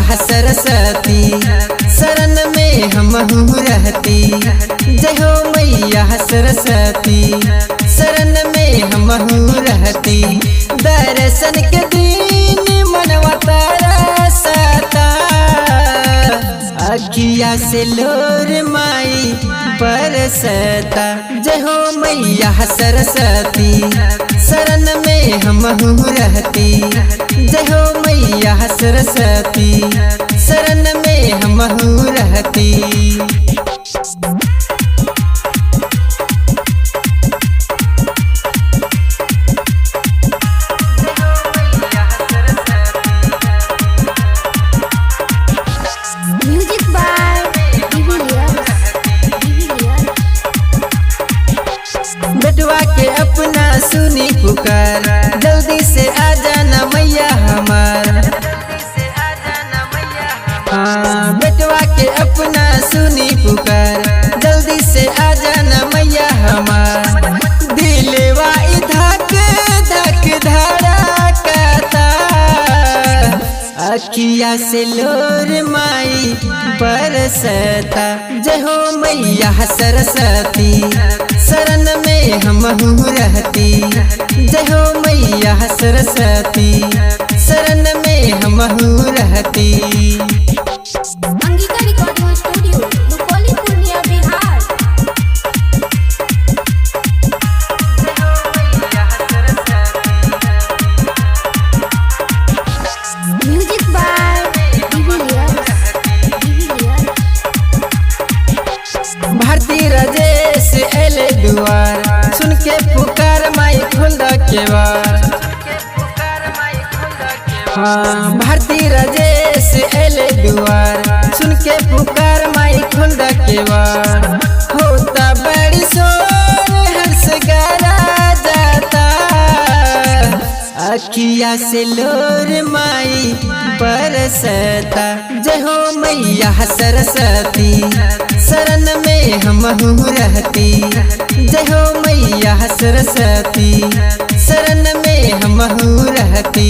मैया सरस्वती शरण में हमहू रहती। जय हो मैया सरस्वती शरण में हमहू रहती। दर्शन के दिन मनवा तरसता अखिया से लोर माई बरसता। जय हो मैया सरस्वती शरण में हमहू रहती। जय हो मैया सरस्वती शरण में हमहू रहती। बेटवा के अपना सुनी पुकार जल्दी से आ जाना मैया हमार। हाँ बेटवा के अपना सुनी पुकार जल्दी से आ जाना मैया हमार। दिलवा धक धक धड़कता अखिया से लोर माई बरसता। जय हो मैया सरस्वती शरण में हमहू रहती। जय हो मैया सरस्वती शरण में हमहू रहती। Angika recording studio Rupauli Purnia Bihar. Music by Bharti Rajesh एले दुआर सुन के पुकार माई खोल के बार। हाँ भारती राजेश एले दुआर सुन के पुकार माई खोल के बार। होता बड़ी शोर हंस गरा जाता अखिया से लोर माई बरसता। जय हो मैया सरस्वती शरण में हमहू रहती। जय हो मैया सरस्वती शरण में हमहू रहती।